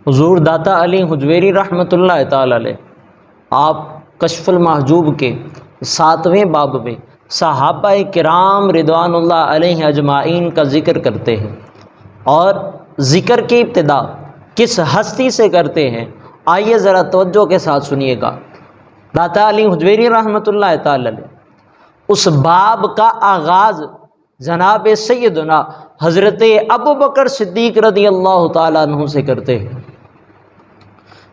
حضور داتا علی حجویری رحمۃ اللہ تعالی علیہ آپ کشف المحجوب کے 7ویں باب میں صحابہ کرام رضوان اللہ علیہ اجمعین کا ذکر کرتے ہیں، اور ذکر کی ابتدا کس ہستی سے کرتے ہیں آئیے ذرا توجہ کے ساتھ سنیے گا۔ داتا علی حجویری رحمۃ اللہ تعالی علیہ اس باب کا آغاز جناب سیدنا حضرت ابوبکر صدیق رضی اللہ تعالیٰ عنہ سے کرتے ہیں۔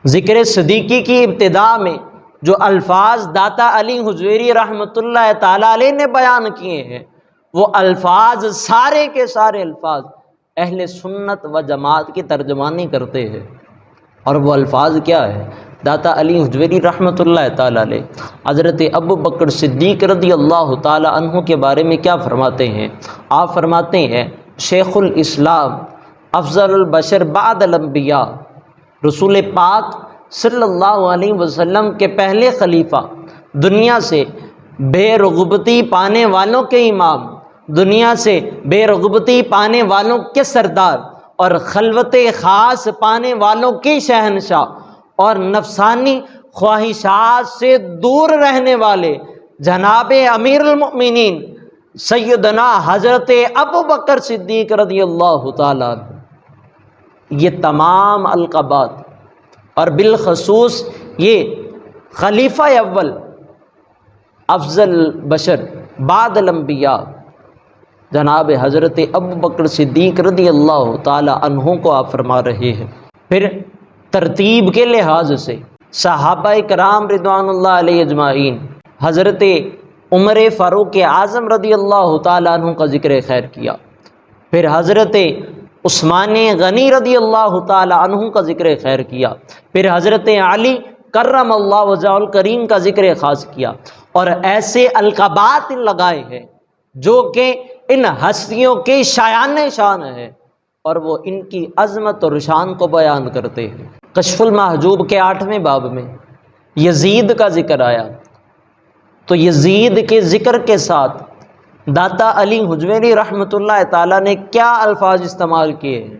ذکر صدیقی کی ابتدا میں جو الفاظ داتا علی حجویری رحمۃ اللہ تعالیٰ علیہ نے بیان کیے ہیں، وہ الفاظ سارے کے سارے الفاظ اہل سنت و جماعت کی ترجمانی کرتے ہیں۔ اور وہ الفاظ کیا ہے؟ داتا علی حجویری رحمۃ اللہ تعالیٰ علیہ حضرت ابوبکر صدیق رضی اللہ تعالیٰ عنہ کے بارے میں کیا فرماتے ہیں؟ آپ فرماتے ہیں شیخ الاسلام، افضل البشر بعد الانبیاء، رسول پاک صلی اللہ علیہ وسلم کے پہلے خلیفہ، دنیا سے بے رغبتی پانے والوں کے امام، دنیا سے بے رغبتی پانے والوں کے سردار، اور خلوت خاص پانے والوں کی شہنشاہ، اور نفسانی خواہشات سے دور رہنے والے جناب امیر المؤمنین سیدنا حضرت ابوبکر صدیق رضی اللہ تعالیٰ عنہ۔ یہ تمام القابات اور بالخصوص یہ خلیفہ اول، افضل بشر بعد الانبیاء جناب حضرت ابوبکر صدیق رضی اللہ تعالی عنہ کو آپ فرما رہے ہیں۔ پھر ترتیب کے لحاظ سے صحابہ کرام رضوان اللہ علیہ اجمعین، حضرت عمر فاروق اعظم رضی اللہ تعالی عنہ کا ذکر خیر کیا، پھر حضرت عثمان غنی رضی اللہ تعالی عنہ کا ذکر خیر کیا، پھر حضرت علی کرم اللہ وجہہ الکریم کا ذکر خاص کیا، اور ایسے القابات لگائے ہیں جو کہ ان ہستیوں کے شایان شان ہے، اور وہ ان کی عظمت اور شان کو بیان کرتے ہیں۔ کشف المحجوب کے 8ویں باب میں یزید کا ذکر آیا، تو یزید کے ذکر کے ساتھ داتا علی حجویری رحمۃ اللہ تعالیٰ نے کیا الفاظ استعمال کیے ہیں؟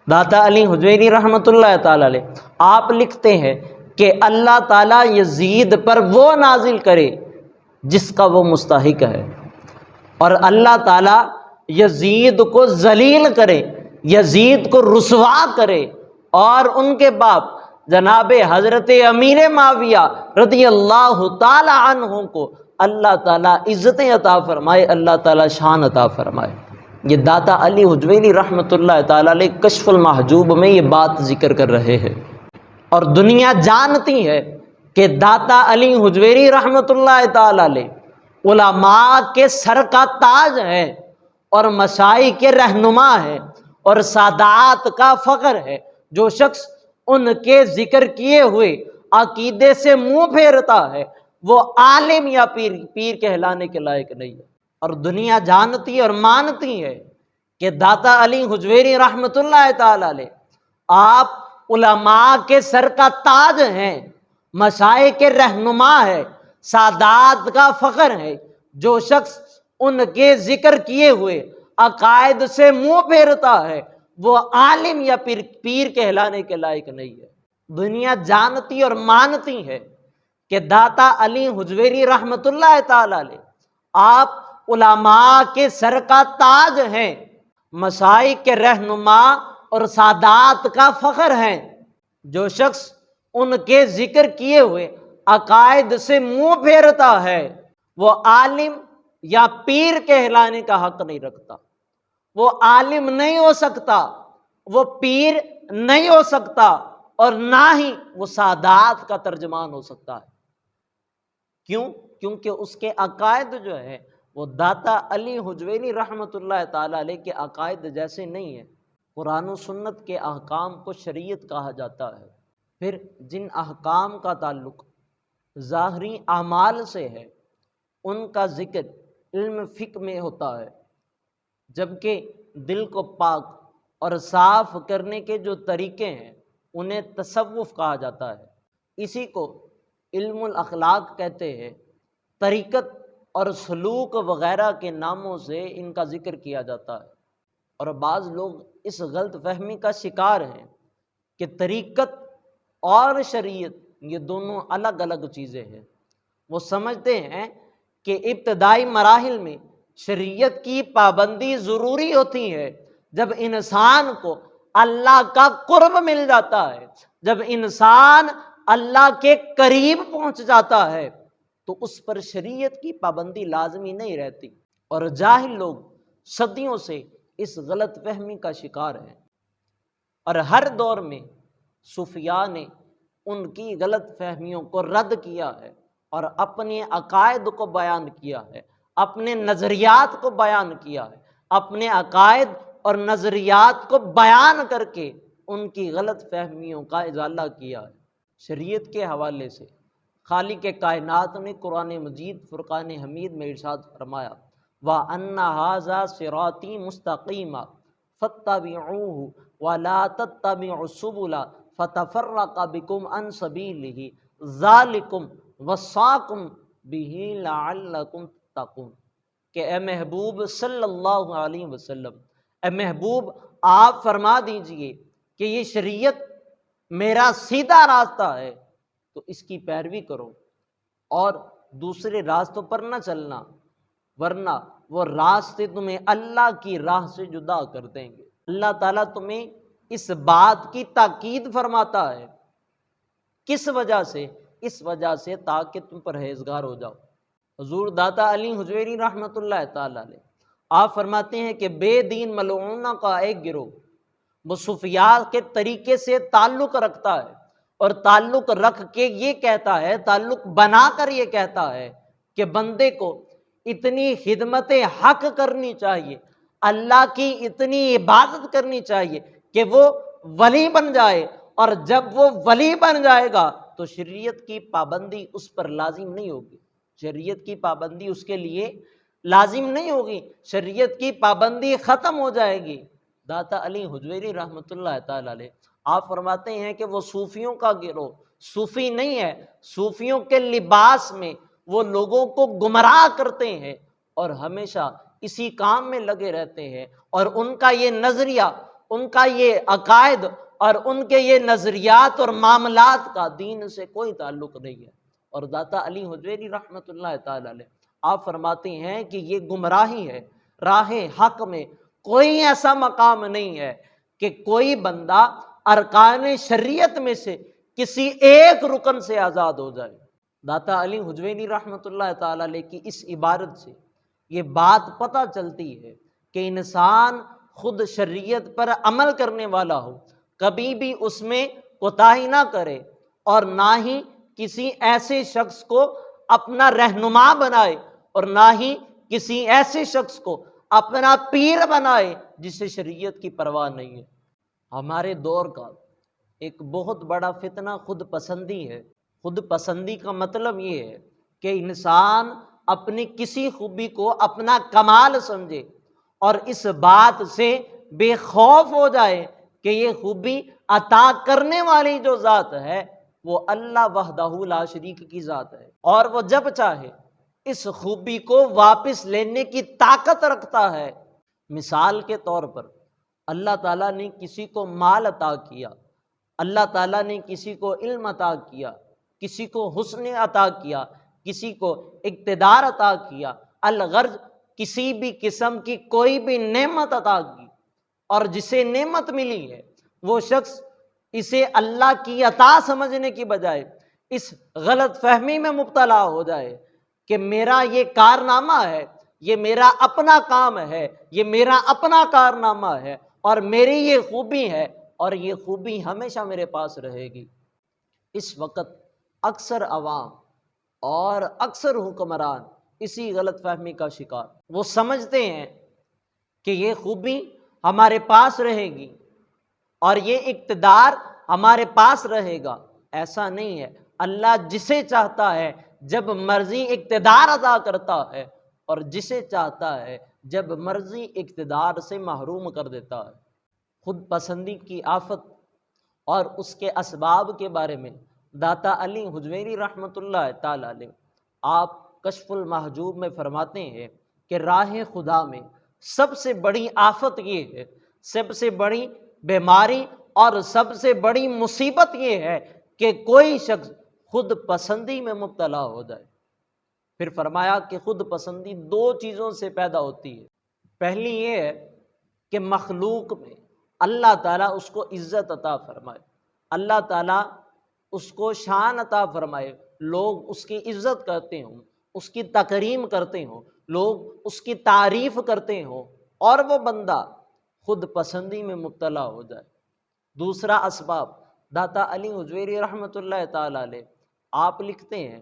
داتا علی حجویری رحمۃ اللہ تعالیٰ علیہ آپ لکھتے ہیں کہ اللہ تعالیٰ یزید پر وہ نازل کرے جس کا وہ مستحق ہے، اور اللہ تعالیٰ یزید کو ذلیل کرے، یزید کو رسوا کرے، اور ان کے باپ جناب حضرت امیر معاویہ رضی اللہ تعالی عنہ کو اللہ تعالیٰ عزتیں عطا فرمائے، اللہ تعالیٰ شان عطا فرمائے۔ یہ داتا علی حجویری رحمۃ اللہ تعالیٰ علیہ کشف المحجوب میں یہ بات ذکر کر رہے ہیں، اور دنیا جانتی ہے کہ داتا علی حجویری رحمۃ اللہ تعالیٰ علیہ علماء کے سر کا تاج ہے، اور مشائخ کے رہنما ہے، اور سادات کا فخر ہے۔ جو شخص ان کے ذکر کیے ہوئے عقیدے سے منہ پھیرتا ہے وہ عالم یا پیر کہلانے کے لائق نہیں ہے۔ اور دنیا جانتی اور مانتی ہے کہ داتا علی حجویری رحمۃ اللہ تعالی علیہ آپ علماء کے سر کا تاج ہیں، مشائخ کے رہنما ہے، سادات کا فخر ہے۔ جو شخص ان کے ذکر کیے ہوئے عقائد سے منہ پھیرتا ہے وہ عالم یا پیر کہلانے کے لائق نہیں ہے۔ دنیا جانتی اور مانتی ہے کہ داتا علی حجویری رحمۃ اللہ تعالی علیہ آپ علماء کے سر کا تاج ہیں، مشائخ کے رہنما اور سادات کا فخر ہیں۔ جو شخص ان کے ذکر کیے ہوئے عقائد سے منہ پھیرتا ہے وہ عالم یا پیر کہلانے کا حق نہیں رکھتا، وہ عالم نہیں ہو سکتا، وہ پیر نہیں ہو سکتا، اور نہ ہی وہ سادات کا ترجمان ہو سکتا ہے۔ کیوں؟ کیونکہ اس کے عقائد جو ہے وہ داتا علی حجویری رحمۃ اللہ تعالی علیہ کے عقائد جیسے نہیں ہیں۔ قرآن و سنت کے احکام کو شریعت کہا جاتا ہے۔ پھر جن احکام کا تعلق ظاہری اعمال سے ہے ان کا ذکر علم فقہ میں ہوتا ہے، جبکہ دل کو پاک اور صاف کرنے کے جو طریقے ہیں انہیں تصوف کہا جاتا ہے۔ اسی کو علم الاخلاق کہتے ہیں۔ طریقت اور سلوک وغیرہ کے ناموں سے ان کا ذکر کیا جاتا ہے، اور بعض لوگ اس غلط فہمی کا شکار ہیں کہ طریقت اور شریعت یہ دونوں الگ الگ چیزیں ہیں۔ وہ سمجھتے ہیں کہ ابتدائی مراحل میں شریعت کی پابندی ضروری ہوتی ہے جب انسان کو اللہ کا قرب مل جاتا ہے، جب انسان اللہ کے قریب پہنچ جاتا ہے تو اس پر شریعت کی پابندی لازمی نہیں رہتی۔ اور جاہل لوگ صدیوں سے اس غلط فہمی کا شکار ہیں، اور ہر دور میں صوفیاء نے ان کی غلط فہمیوں کو رد کیا ہے اور اپنے عقائد کو بیان کیا ہے، اپنے نظریات کو بیان کیا ہے، اپنے عقائد اور نظریات کو بیان کر کے ان کی غلط فہمیوں کا ازالہ کیا ہے۔ شریعت کے حوالے سے خالق کائنات نے قرآن مجید فرقان حمید میں ارشاد فرمایا وَأَنَّ هَذَا صِرَاطِي مُسْتَقِيمًا فَاتَّبِعُوهُ وَلَا تَتَّبِعُوا السُّبُلَ فَتَفَرَّقَ بِكُمْ عَنْ سَبِيلِهِ ذَلِكُمْ وَصَّاكُمْ بِهِ لَعَلَّكُمْ تَتَّقُونَ کہ اے محبوب صلی اللہ علیہ وسلم، اے محبوب آپ فرما دیجئے کہ یہ شریعت میرا سیدھا راستہ ہے تو اس کی پیروی کرو اور دوسرے راستوں پر نہ چلنا، ورنہ وہ راستے تمہیں اللہ کی راہ سے جدا کر دیں گے۔ اللہ تعالیٰ تمہیں اس بات کی تاکید فرماتا ہے، کس وجہ سے؟ اس وجہ سے تاکہ تم پرہیزگار ہو جاؤ۔ حضور داتا علی حجویری رحمۃ اللہ تعالیٰ علیہ آپ فرماتے ہیں کہ بے دین ملعونہ کا ایک گروہ وہ صوفیاء کے طریقے سے تعلق رکھتا ہے، اور تعلق رکھ کے یہ کہتا ہے، تعلق بنا کر یہ کہتا ہے کہ بندے کو اتنی خدمت حق کرنی چاہیے، اللہ کی اتنی عبادت کرنی چاہیے کہ وہ ولی بن جائے، اور جب وہ ولی بن جائے گا تو شریعت کی پابندی اس پر لازم نہیں ہوگی، شریعت کی پابندی اس کے لیے لازم نہیں ہوگی، شریعت کی پابندی ختم ہو جائے گی۔ داتا علی حجویری رحمۃ اللہ تعالی علیہ آپ فرماتے ہیں کہ وہ صوفیوں کا گروہ صوفی نہیں ہے، صوفیوں کے لباس میں وہ لوگوں کو گمراہ کرتے ہیں اور ہمیشہ اسی کام میں لگے رہتے ہیں، اور ان کا یہ نظریہ، ان کا یہ عقائد اور ان کے یہ نظریات اور معاملات کا دین سے کوئی تعلق نہیں ہے۔ اور داتا علی حجویری رحمۃ اللہ تعالی علیہ آپ فرماتے ہیں کہ یہ گمراہی ہے، راہ حق میں کوئی ایسا مقام نہیں ہے کہ کوئی بندہ ارکان شریعت میں سے کسی ایک رکن سے آزاد ہو جائے۔ داتا علی حجویری رحمۃ اللہ تعالی علیہ کی اس عبارت سے یہ بات پتہ چلتی ہے کہ انسان خود شریعت پر عمل کرنے والا ہو، کبھی بھی اس میں کوتاہی نہ کرے، اور نہ ہی کسی ایسے شخص کو اپنا رہنما بنائے، اور نہ ہی کسی ایسے شخص کو اپنا پیر بنائے جسے شریعت کی پرواہ نہیں ہے۔ ہمارے دور کا ایک بہت بڑا فتنہ خود پسندی ہے۔ خود پسندی کا مطلب یہ ہے کہ انسان اپنی کسی خوبی کو اپنا کمال سمجھے اور اس بات سے بے خوف ہو جائے کہ یہ خوبی عطا کرنے والی جو ذات ہے وہ اللہ وحدہ لا شریک کی ذات ہے، اور وہ جب چاہے اس خوبی کو واپس لینے کی طاقت رکھتا ہے۔ مثال کے طور پر اللہ تعالیٰ نے کسی کو مال عطا کیا، اللہ تعالیٰ نے کسی کو علم عطا کیا، کسی کو حسن عطا کیا، کسی کو اقتدار عطا کیا، الغرض کسی بھی قسم کی کوئی بھی نعمت عطا کی، اور جسے نعمت ملی ہے وہ شخص اسے اللہ کی عطا سمجھنے کی بجائے اس غلط فہمی میں مبتلا ہو جائے کہ میرا یہ کارنامہ ہے، یہ میرا اپنا کام ہے، یہ میرا اپنا کارنامہ ہے، اور میری یہ خوبی ہے، اور یہ خوبی ہمیشہ میرے پاس رہے گی۔ اس وقت اکثر عوام اور اکثر حکمران اسی غلط فہمی کا شکار، وہ سمجھتے ہیں کہ یہ خوبی ہمارے پاس رہے گی اور یہ اقتدار ہمارے پاس رہے گا۔ ایسا نہیں ہے، اللہ جسے چاہتا ہے جب مرضی اقتدار عطا کرتا ہے، اور جسے چاہتا ہے جب مرضی اقتدار سے محروم کر دیتا ہے۔ خود پسندی کی آفت اور اس کے اسباب کے بارے میں داتا علی حجویری رحمۃ اللہ تعالی علیہ آپ کشف المحجوب میں فرماتے ہیں کہ راہ خدا میں سب سے بڑی آفت یہ ہے، سب سے بڑی بیماری اور سب سے بڑی مصیبت یہ ہے کہ کوئی شخص خود پسندی میں مبتلا ہو جائے۔ پھر فرمایا کہ خود پسندی دو چیزوں سے پیدا ہوتی ہے۔ پہلی یہ ہے کہ مخلوق میں اللہ تعالیٰ اس کو عزت عطا فرمائے، اللہ تعالیٰ اس کو شان عطا فرمائے، لوگ اس کی عزت کرتے ہوں، اس کی تکریم کرتے ہوں، لوگ اس کی تعریف کرتے ہوں، اور وہ بندہ خود پسندی میں مبتلا ہو جائے۔ دوسرا اسباب، داتا علی حجویری رحمۃ اللہ تعالی علیہ آپ لکھتے ہیں،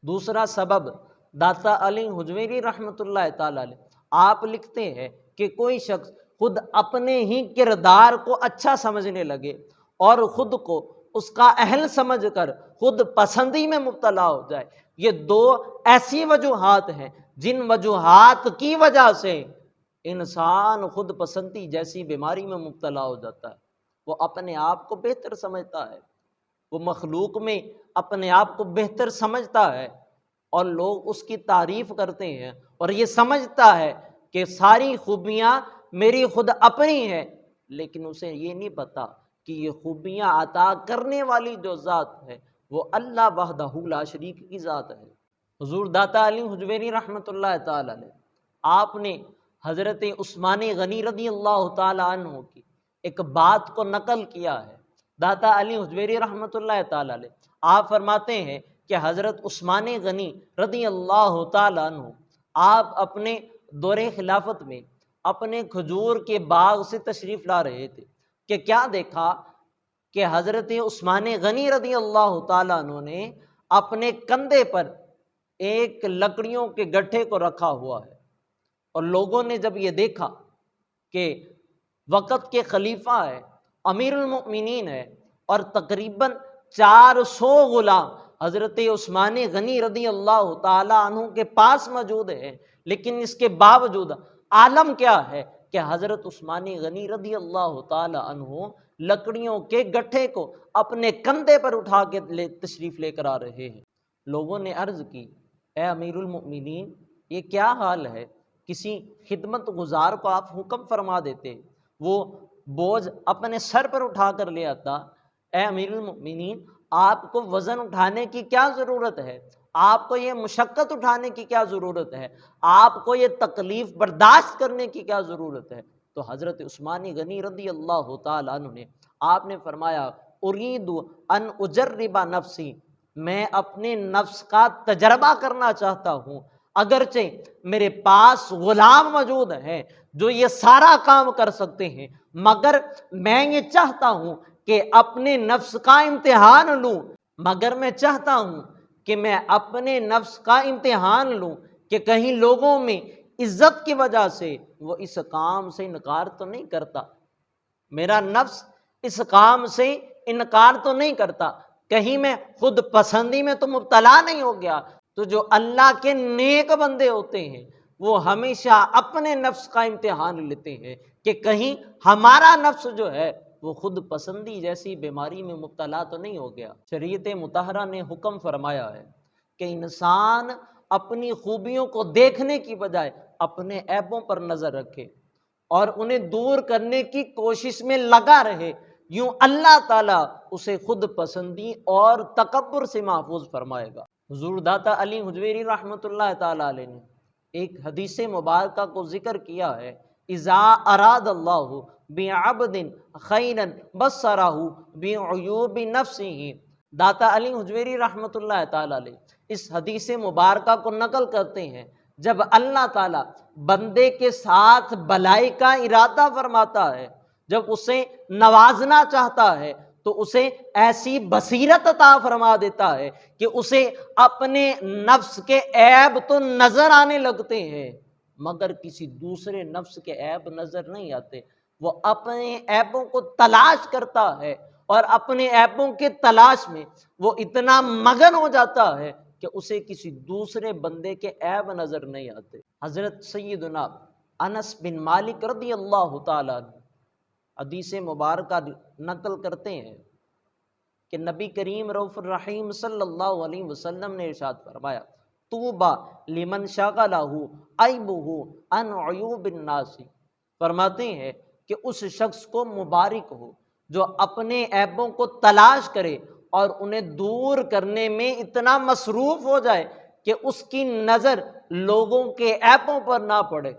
دوسرا سبب داتا علی حجویری رحمۃ اللہ تعالی علیہ آپ لکھتے ہیں کہ کوئی شخص خود اپنے ہی کردار کو اچھا سمجھنے لگے اور خود کو اس کا اہل سمجھ کر خود پسندی میں مبتلا ہو جائے۔ یہ دو ایسی وجوہات ہیں جن وجوہات کی وجہ سے انسان خود پسندی جیسی بیماری میں مبتلا ہو جاتا ہے۔ وہ اپنے آپ کو بہتر سمجھتا ہے، وہ مخلوق میں اپنے آپ کو بہتر سمجھتا ہے، اور لوگ اس کی تعریف کرتے ہیں، اور یہ سمجھتا ہے کہ ساری خوبیاں میری خود اپنی ہیں، لیکن اسے یہ نہیں پتا کہ یہ خوبیاں عطا کرنے والی جو ذات ہے وہ اللہ وحدہ لا شریک کی ذات ہے۔ حضور داتا علی حجویری رحمۃ اللہ تعالی علیہ آپ نے حضرت عثمان غنی رضی اللہ تعالی عنہ کی ایک بات کو نقل کیا ہے۔ داتا علی حجویری رحمۃ اللہ تعالی علیہ آپ فرماتے ہیں کہ حضرت عثمان غنی رضی اللہ تعالی عنہ آپ اپنے دور خلافت میں اپنے کھجور کے باغ سے تشریف لا رہے تھے کہ کیا دیکھا کہ حضرت عثمان غنی رضی اللہ تعالیٰ عنہ نے اپنے کندھے پر ایک لکڑیوں کے گٹھے کو رکھا ہوا ہے، اور لوگوں نے جب یہ دیکھا کہ وقت کے خلیفہ ہے، امیر المؤمنین ہے، اور تقریباً 400 غلام حضرت عثمان غنی رضی اللہ تعالیٰ عنہ کے پاس موجود ہیں، لیکن اس کے باوجود عالم کیا ہے کہ حضرت عثمان غنی رضی اللہ تعالی عنہ لکڑیوں کے گٹھے کو اپنے کندھے پر اٹھا کے تشریف لے کر آ رہے ہیں۔ لوگوں نے عرض کی، اے امیر المؤمنین، یہ کیا حال ہے؟ کسی خدمت گزار کو آپ حکم فرما دیتے، وہ بوجھ اپنے سر پر اٹھا کر لے آتا۔ اے امیر المؤمنین، آپ کو وزن اٹھانے کی کیا ضرورت ہے؟ آپ کو یہ مشقت اٹھانے کی کیا ضرورت ہے؟ آپ کو یہ تکلیف برداشت کرنے کی کیا ضرورت ہے؟ تو حضرت عثمان غنی رضی اللہ تعالیٰ عنہ نے آپ نے فرمایا، ارید ان اجرب نفسی، میں اپنے نفس کا تجربہ کرنا چاہتا ہوں، اگرچہ میرے پاس غلام موجود ہیں جو یہ سارا کام کر سکتے ہیں، مگر میں یہ چاہتا ہوں کہ اپنے نفس کا امتحان لوں، مگر میں چاہتا ہوں کہ میں اپنے نفس کا امتحان لوں کہ کہیں لوگوں میں عزت کی وجہ سے وہ اس کام سے انکار تو نہیں کرتا، میرا نفس اس کام سے انکار تو نہیں کرتا، کہیں میں خود پسندی میں تو مبتلا نہیں ہو گیا۔ تو جو اللہ کے نیک بندے ہوتے ہیں وہ ہمیشہ اپنے نفس کا امتحان لیتے ہیں کہ کہیں ہمارا نفس جو ہے وہ خود پسندی جیسی بیماری میں مبتلا تو نہیں ہو گیا۔ شریعت مطہرہ نے حکم فرمایا ہے کہ انسان اپنی خوبیوں کو دیکھنے کی بجائے اپنے عیبوں پر نظر رکھے اور انہیں دور کرنے کی کوشش میں لگا رہے، یوں اللہ تعالیٰ اسے خود پسندی اور تکبر سے محفوظ فرمائے گا۔ حضور داتا علی حجویری رحمۃ اللہ تعالیٰ علیہ نے ایک حدیث مبارکہ کو ذکر کیا ہے، اذا اراد اللہ بعبد خیرا بصرہ بعیوب نفسہ۔ داتا علی حجویری رحمۃ اللہ تعالیٰ علیہ اس حدیث مبارکہ کو نقل کرتے ہیں، جب اللہ تعالیٰ بندے کے ساتھ بھلائی کا ارادہ فرماتا ہے، جب اسے نوازنا چاہتا ہے تو اسے ایسی بصیرت عطا فرما دیتا ہے کہ اسے اپنے نفس کے عیب تو نظر آنے لگتے ہیں مگر کسی دوسرے نفس کے عیب نظر نہیں آتے۔ وہ اپنے عیبوں کو تلاش کرتا ہے اور اپنے عیبوں کے تلاش میں وہ اتنا مگن ہو جاتا ہے کہ اسے کسی دوسرے بندے کے عیب نظر نہیں آتے۔ حضرت سیدنا انس بن مالک رضی اللہ تعالیٰ عنہ حدیث مبارکہ نقل کرتے ہیں کہ نبی کریم رؤوف الرحیم صلی اللہ علیہ وسلم نے ارشاد فرمایا، طوبیٰ لمن شغلہ عیبہ عن عیوب الناس، فرماتے ہیں کہ اس شخص کو مبارک ہو جو اپنے عیبوں کو تلاش کرے اور انہیں دور کرنے میں اتنا مصروف ہو جائے کہ اس کی نظر لوگوں کے عیبوں پر نہ پڑے،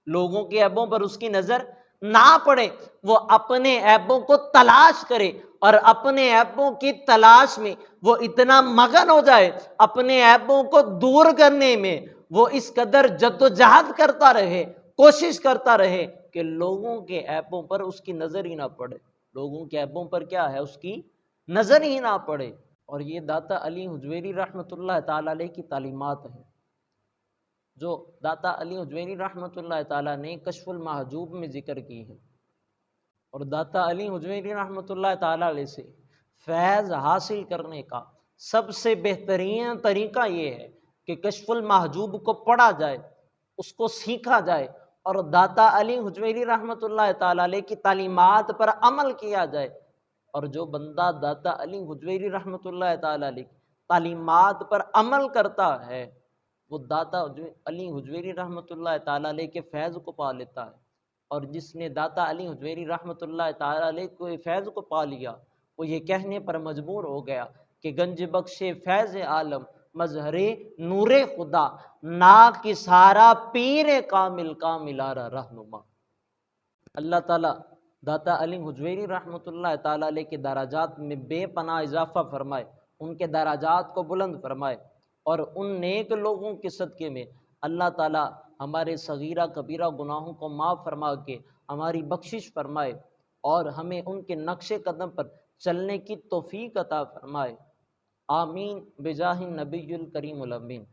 لوگوں کے عیبوں پر اس کی نظر نہ پڑے، وہ اپنے عیبوں کو تلاش کرے اور اپنے عیبوں کی تلاش میں وہ اتنا مگن ہو جائے، اپنے عیبوں کو دور کرنے میں وہ اس قدر جدوجہد کرتا رہے، کوشش کرتا رہے کہ لوگوں کے عیبوں پر اس کی نظر ہی نہ پڑے، لوگوں کے عیبوں پر کیا ہے، اس کی نظر ہی نہ پڑے۔ اور یہ داتا علی حجویری رحمۃ اللہ تعالی علیہ کی تعلیمات ہیں جو داتا علی حجویری رحمۃ اللہ تعالیٰ نے کشف المحجوب میں ذکر کی ہے۔ اور داتا علی حجویری رحمۃ اللہ تعالیٰ علیہ سے فیض حاصل کرنے کا سب سے بہترین طریقہ یہ ہے کہ کشف المحجوب کو پڑھا جائے، اس کو سیکھا جائے اور داتا علی حجویری رحمۃ اللہ تعالیٰ علیہ کی تعلیمات پر عمل کیا جائے۔ اور جو بندہ داتا علی حجویری رحمۃ اللہ تعالیٰ علیہ کی تعلیمات پر عمل کرتا ہے وہ داتا علی حجویری رحمۃ اللہ تعالیٰ علیہ کے فیض کو پا لیتا ہے، اور جس نے داتا علی حجویری رحمۃ اللہ تعالیٰ علیہ کے فیض کو پا لیا وہ یہ کہنے پر مجبور ہو گیا کہ گنج بخش فیض عالم مظہر نور خدا نا کی سارا پیر کامل کا ملارا رہنما۔ اللہ تعالیٰ داتا علی حجویری رحمۃ اللہ تعالیٰ علیہ کے درجات میں بے پناہ اضافہ فرمائے، ان کے درجات کو بلند فرمائے، اور ان نیک لوگوں کے صدقے میں اللہ تعالیٰ ہمارے صغیرہ کبیرہ گناہوں کو معاف فرما کے ہماری بخشش فرمائے اور ہمیں ان کے نقش قدم پر چلنے کی توفیق عطا فرمائے۔ آمین بجاہ النبی الکریم الامین۔